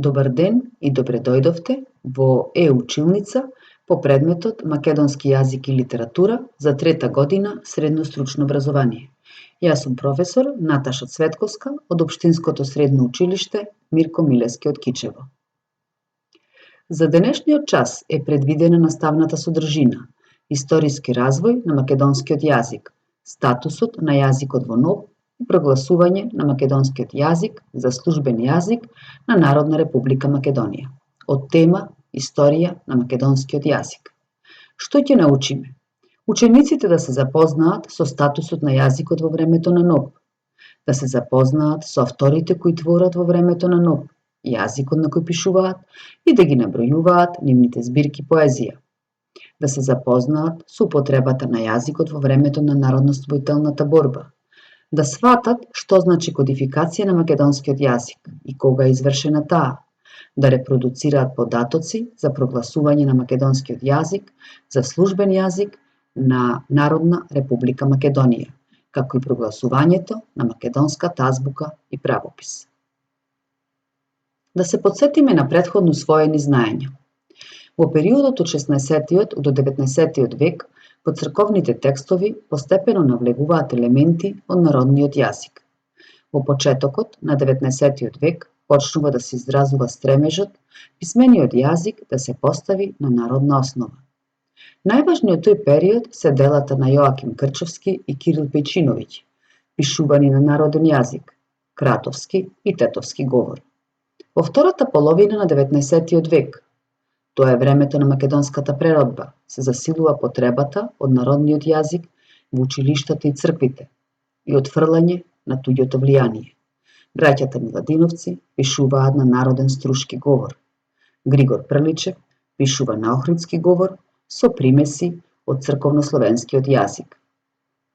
Добар ден и добре дојдовте во училница по предметот Македонски јазик и литература за трета година средно стручно образование. Јас сум професор Наташа Цветковска од Општинското средно училиште Мирко Милевски од Кичево. За денешниот час е предвидена наставната содржина, историски развој на македонскиот јазик, статусот на јазикот во НОП и прогласување на македонскиот јазик за службен јазик на Народна република Македонија. Од тема Историја на македонскиот јазик. Што ќе научиме? Учениците да се запознаат со статусот на јазикот во времето на НОП, да се запознаат со авторите кои творат во времето на НОП, јазикот на кој пишуваат и да ги набројуваат нивните збирки поезија, да се запознаат со употребата на јазикот во времето на народноосвоителната борба, да сватат што значи кодификација на македонскиот јазик и кога е извршена таа, да репродуцираат податоци за прогласување на македонскиот јазик за службен јазик на Народна република Македонија, како и прогласувањето на македонската азбука и правопис. Да се потсетиме на претходно усвоени знаења. Во периодот од 16 до 19 век во црковните текстови постепено навлегуваат елементи од народниот јазик. Во почетокот на 19 век почнува да се изразува стремежот писмениот јазик да се постави на народна основа. Најважни од тој период се делата на Јоаким Крчовски и Кирил Пејчиновиќ, пишувани на народен јазик, кратовски и тетовски говор. Во втората половина на 19 век, тоа е времето на македонската преродба, се засилува потребата од народниот јазик во училиштата и црквите и отфрлање на туѓото влијание. Браќата Миладиновци пишуваат на народен струшки говор. Григор Прличев пишува на охридски говор со примеси од црковнословенскиот јазик.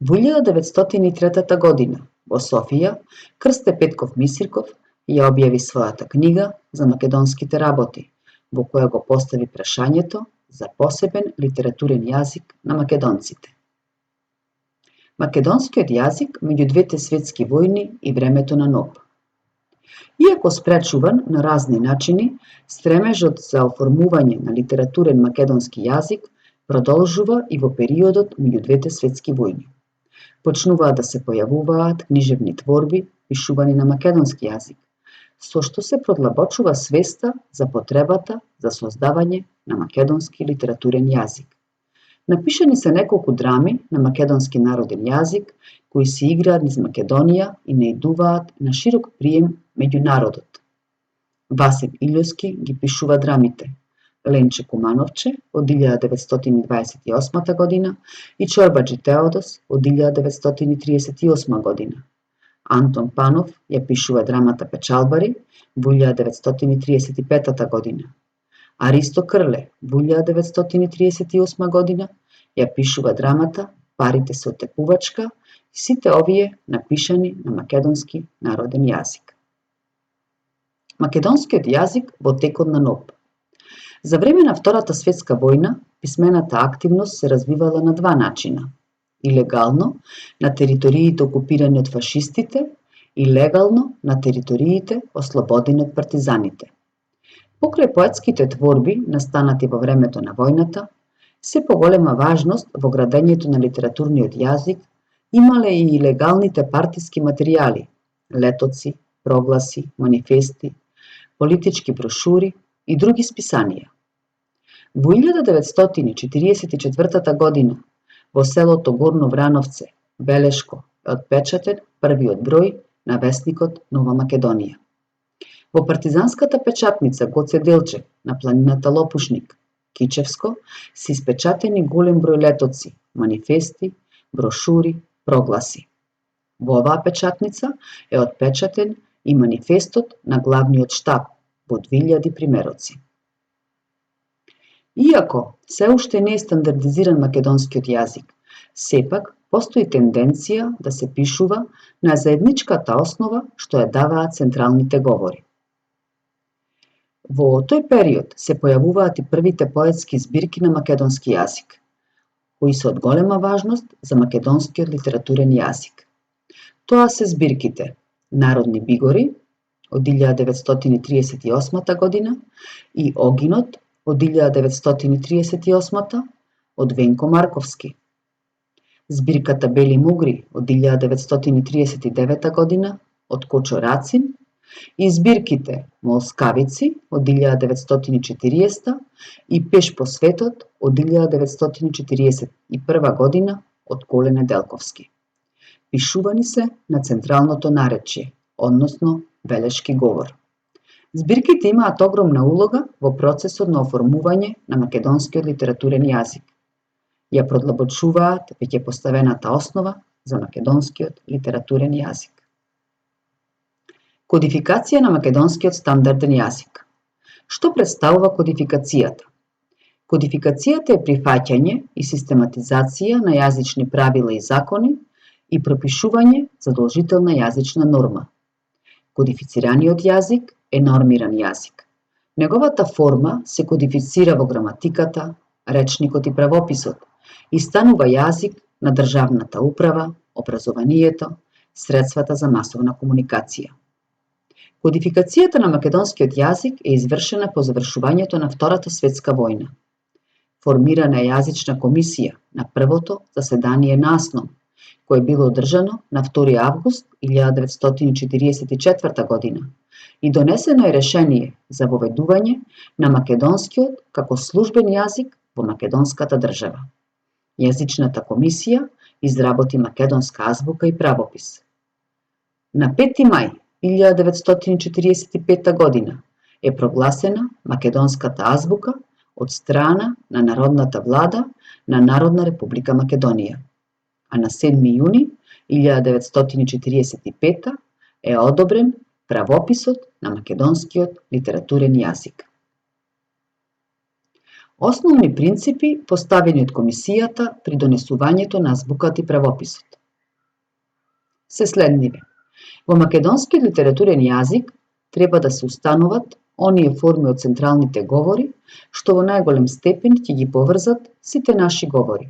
Во 1903 година во Софија Крсте Петков Мисирков ја објави својата книга за македонските работи, во која го постави прашањето за посебен литературен јазик на македонците. Македонскиот јазик меѓу двете светски војни и времето на НОП. Иако спречуван на разни начини, стремежот за оформување на литературен македонски јазик продолжува и во периодот меѓу двете светски војни. Почнуваат да се појавуваат книжевни творби пишувани на македонски јазик, со што се продлабочува свеста за потребата за создавање на македонски литературен јазик. Напишани се неколку драми на македонски народен јазик, кои се играат низ Македонија и наидуваат на широк прием меѓу народот. Васил Илјовски ги пишува драмите, Ленче Кумановче од 1928 година и Чорбаџи Теодос од 1938 година. Антон Панов ја пишува драмата Печалбари во 1935 година. Аристо Крле во 1938 година ја пишува драмата Парите се од текувачка и сите овие напишани на македонски народен јазик. Македонскиот јазик во текот на НОП. За време на Втората светска војна писмената активност се развивала на два начина. Илегално на териториите окупирани од фашистите и легално на териториите ослободени од партизаните. Покрај поетските творби настанати во времето на војната, се поголема важност во градењето на литературниот јазик имале и илегалните партиски материјали, летоци, прогласи, манифести, политички брошури и други списанија. Во 1944 година во селото Горно Врановце, Белешко, е отпечатен првиот број на весникот Нова Македонија. Во партизанската печатница Гоце Делчев на планината Лопушник, Кичевско, се испечатени голем број летоци, манифести, брошури, прогласи. Во оваа печатница е отпечатен и манифестот на главниот штаб во 2000 примероци. Иако се уште не е стандардизиран македонскиот јазик, сепак постои тенденција да се пишува на заедничката основа што ја даваат централните говори. Во тој период се појавуваат и првите поетски збирки на македонски јазик, кои се од голема важност за македонскиот литературен јазик. Тоа се збирките Народни бигори, од 1938 година и Огинот од 1938 од Венко Марковски. Збирката Бели мугри од 1939 година од Кочо Рацин и збирките Молскавици од 1940 и Пеш по светот од 1941 година од Коле Неделковски. Пишувани се на централното наречје, односно белешки говор. Збирките имаат огромна улога во процесот на оформување на македонскиот литературен јазик. Ја продлабочуваат веќе поставената основа за македонскиот литературен јазик. Кодификација на македонскиот стандарден јазик. Што представува кодификацијата? Кодификацијата е прифаќање и систематизација на јазични правила и закони и пропишување задолжителна јазична норма. Кодифицираниот јазик е нормиран јазик. Неговата форма се кодифицира во граматиката, речникот и правописот и станува јазик на државната управа, образованието, средствата за масовна комуникација. Кодификацијата на македонскиот јазик е извршена по завршувањето на Втората светска војна. Формирана е јазична комисија на првото заседание на АСНОМ, кое било одржано на 2 август 1944 година и донесено е решение за воведување на македонскиот како службен јазик во македонската држава. Јазичната комисија изработи македонска азбука и правопис. На 5 мај 1945 година е прогласена македонската азбука од страна на Народната влада на Народна република Македонија, а на 7 јуни 1945 е одобрен правописот на македонскиот литературен јазик. Основни принципи поставени од комисијата при донесувањето на азбуката и правописот се следниве. Во македонскиот литературен јазик треба да се установат оние форми од централните говори што во најголем степен ќе ги поврзат сите наши говори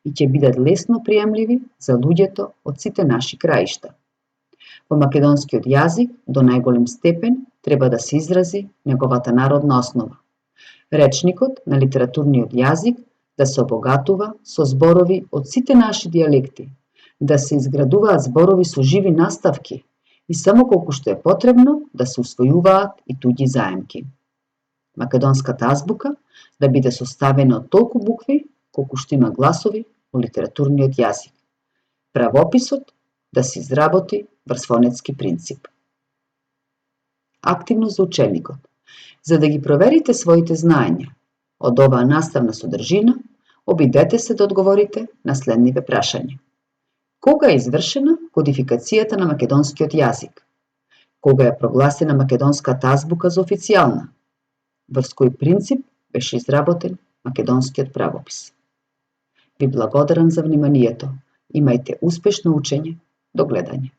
и ќе бидат лесно приемливи за луѓето од сите наши краишта. Во македонскиот јазик до најголем степен треба да се изрази неговата народна основа. Речникот на литературниот јазик да се обогатува со зборови од сите наши дијалекти, да се изградуваат зборови со живи наставки и само колку што е потребно да се усвојуваат и туѓи заемки. Македонската азбука да биде составена од толку букви колку што има гласови во литературниот јазик. Правописот да се изработи врз фонетски принцип. Активно за ученикот. За да ги проверите своите знаења од оваа наставна содржина, обидете се да одговорите на следниве прашања. Кога е извршена кодификацијата на македонскиот јазик? Кога е прогласена македонската азбука за официјална? Врз кој принцип беше изработен македонскиот правопис? Ви благодарам за вниманието. Имајте успешно учење. До гледање.